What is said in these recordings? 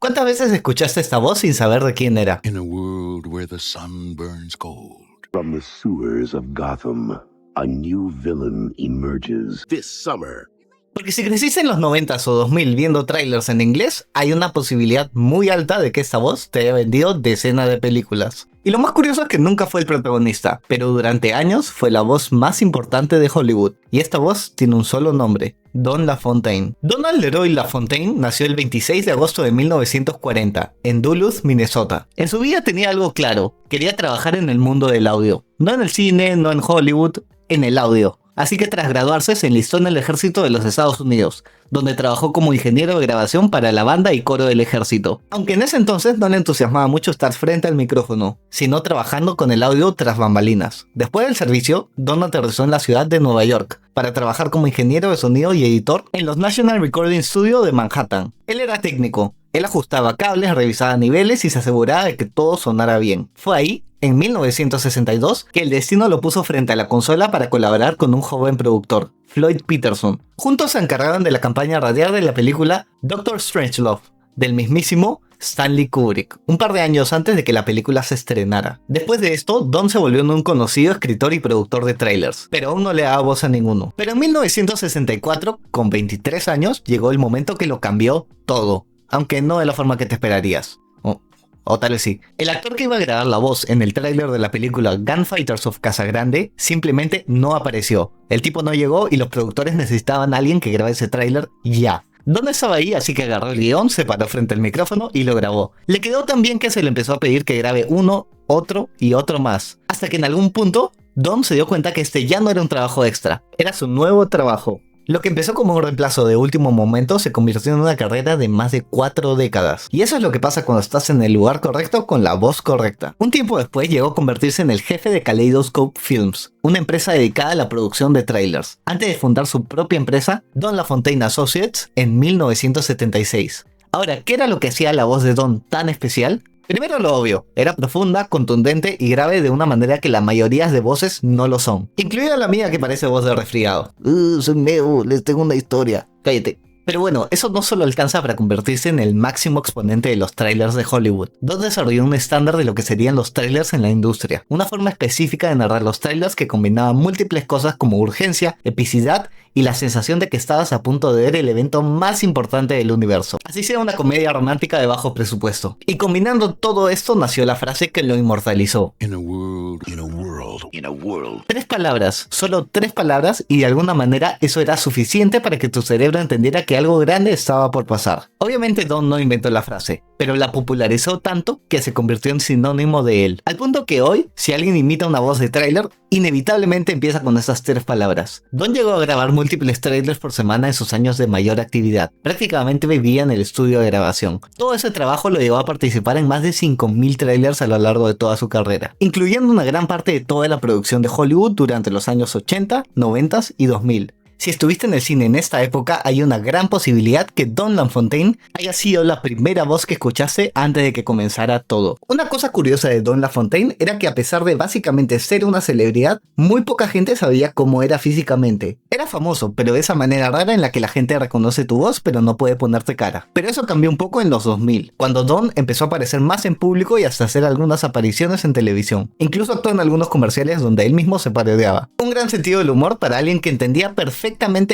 ¿Cuántas veces escuchaste esta voz sin saber de quién era? In a world where the sun burns cold. From the sewers of Gotham, a new villain emerges this summer. Porque si creciste en los 90s o 2000 viendo trailers en inglés, hay una posibilidad muy alta de que esta voz te haya vendido decenas de películas. Y lo más curioso es que nunca fue el protagonista, pero durante años fue la voz más importante de Hollywood. Y esta voz tiene un solo nombre: Don LaFontaine. Donald Leroy LaFontaine nació el 26 de agosto de 1940 en Duluth, Minnesota. En su vida tenía algo claro: quería trabajar en el mundo del audio. No en el cine, no en Hollywood, en el audio. Así que tras graduarse se enlistó en el ejército de los Estados Unidos, donde trabajó como ingeniero de grabación para la banda y coro del ejército. Aunque en ese entonces no le entusiasmaba mucho estar frente al micrófono, sino trabajando con el audio tras bambalinas. Después del servicio, Don aterrizó en la ciudad de Nueva York para trabajar como ingeniero de sonido y editor en los National Recording Studio de Manhattan. Él era técnico. Él ajustaba cables, revisaba niveles y se aseguraba de que todo sonara bien. Fue ahí, en 1962, que el destino lo puso frente a la consola para colaborar con un joven productor, Floyd Peterson. Juntos se encargaron de la campaña radial de la película Doctor Strangelove, del mismísimo Stanley Kubrick, un par de años antes de que la película se estrenara. Después de esto, Don se volvió un conocido escritor y productor de trailers, pero aún no le daba voz a ninguno. Pero en 1964, con 23 años, llegó el momento que lo cambió todo, aunque no de la forma que te esperarías. O tal vez sí. El actor que iba a grabar la voz en el tráiler de la película Gunfighters of Casagrande simplemente no apareció. El tipo no llegó y los productores necesitaban a alguien que grabe ese tráiler ya. Don estaba ahí, así que agarró el guión, se paró frente al micrófono y lo grabó. Le quedó tan bien que se le empezó a pedir que grabe uno, otro y otro más. Hasta que en algún punto, Don se dio cuenta que este ya no era un trabajo extra, era su nuevo trabajo. Lo que empezó como un reemplazo de último momento se convirtió en una carrera de más de 4 décadas. Y eso es lo que pasa cuando estás en el lugar correcto con la voz correcta. Un tiempo después llegó a convertirse en el jefe de Kaleidoscope Films, una empresa dedicada a la producción de trailers, antes de fundar su propia empresa, Don LaFontaine Associates, en 1976. Ahora, ¿qué era lo que hacía la voz de Don tan especial? Primero lo obvio, era profunda, contundente y grave de una manera que la mayoría de voces no lo son. Incluida la mía que parece voz de resfriado. Soy Neo, les tengo una historia. Cállate. Pero bueno, eso no solo alcanza para convertirse en el máximo exponente de los trailers de Hollywood. Don desarrolló un estándar de lo que serían los trailers en la industria. Una forma específica de narrar los trailers que combinaba múltiples cosas como urgencia, epicidad y la sensación de que estabas a punto de ver el evento más importante del universo. Así sea una comedia romántica de bajo presupuesto. Y combinando todo esto nació la frase que lo inmortalizó. In a world. 3 palabras, solo 3 palabras, y de alguna manera eso era suficiente para que tu cerebro entendiera que algo grande estaba por pasar. Obviamente Don no inventó la frase, pero la popularizó tanto que se convirtió en sinónimo de él. Al punto que hoy, si alguien imita una voz de tráiler, inevitablemente empieza con esas 3 palabras. Don llegó a grabar múltiples trailers por semana en sus años de mayor actividad. Prácticamente vivía en el estudio de grabación. Todo ese trabajo lo llevó a participar en más de 5.000 trailers a lo largo de toda su carrera, incluyendo una gran parte de toda la producción de Hollywood durante los años 80, 90 y 2000. Si estuviste en el cine en esta época, hay una gran posibilidad que Don LaFontaine haya sido la primera voz que escuchaste antes de que comenzara todo. Una cosa curiosa de Don LaFontaine era que a pesar de básicamente ser una celebridad, muy poca gente sabía cómo era físicamente. Era famoso, pero de esa manera rara en la que la gente reconoce tu voz pero no puede ponerte cara. Pero eso cambió un poco en los 2000, cuando Don empezó a aparecer más en público y hasta hacer algunas apariciones en televisión. Incluso actuó en algunos comerciales donde él mismo se parodiaba. Un gran sentido del humor para alguien que entendía perfectamente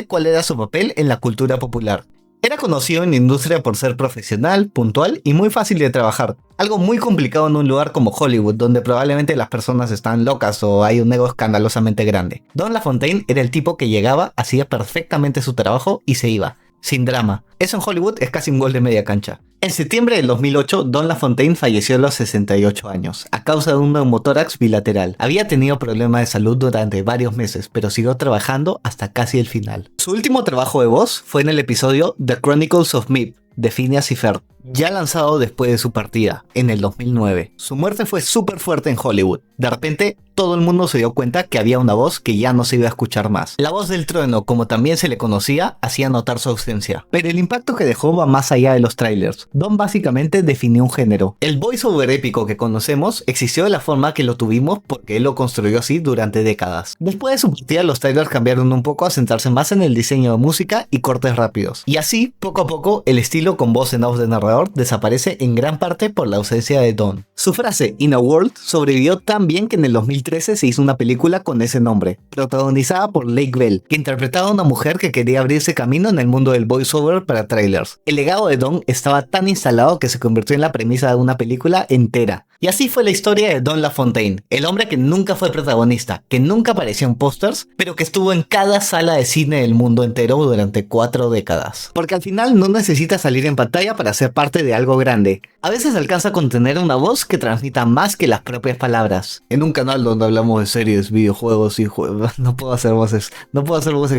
cuál era su papel en la cultura popular. Era conocido en la industria por ser profesional, puntual y muy fácil de trabajar. Algo muy complicado en un lugar como Hollywood, donde probablemente las personas están locas o hay un ego escandalosamente grande. Don LaFontaine era el tipo que llegaba, hacía perfectamente su trabajo y se iba, sin drama. Eso en Hollywood es casi un gol de media cancha. En septiembre del 2008, Don LaFontaine falleció a los 68 años, a causa de un neumotórax bilateral. Había tenido problemas de salud durante varios meses, pero siguió trabajando hasta casi el final. Su último trabajo de voz fue en el episodio The Chronicles of Meep, de Phineas y Ferb, ya lanzado después de su partida, en el 2009. Su muerte fue súper fuerte en Hollywood. De repente, todo el mundo se dio cuenta que había una voz que ya no se iba a escuchar más. La voz del trueno, como también se le conocía, hacía notar su ausencia. Pero el impacto que dejó va más allá de los trailers. Don básicamente definió un género. El voiceover épico que conocemos existió de la forma que lo tuvimos porque él lo construyó así durante décadas. Después de su partida, los trailers cambiaron un poco a centrarse más en el diseño de música y cortes rápidos. Y así, poco a poco, el estilo con voz en off de narrador jugador desaparece en gran parte por la ausencia de Dawn. Su frase "In a World" sobrevivió tan bien que en el 2013 se hizo una película con ese nombre, protagonizada por Lake Bell, que interpretaba a una mujer que quería abrirse camino en el mundo del voiceover para trailers. El legado de Dawn estaba tan instalado que se convirtió en la premisa de una película entera. Y así fue la historia de Don LaFontaine, el hombre que nunca fue protagonista, que nunca apareció en pósters, pero que estuvo en cada sala de cine del mundo entero durante 4 décadas. Porque al final no necesitas salir en pantalla para ser parte de algo grande. A veces alcanza con tener una voz que transmita más que las propias palabras. En un canal donde hablamos de series, videojuegos y juegos, no puedo hacer voces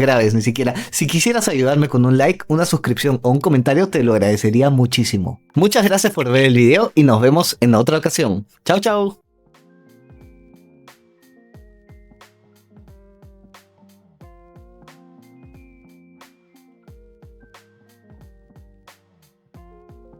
graves ni siquiera. Si quisieras ayudarme con un like, una suscripción o un comentario, te lo agradecería muchísimo. Muchas gracias por ver el video y nos vemos en otra ocasión. Chao, chao.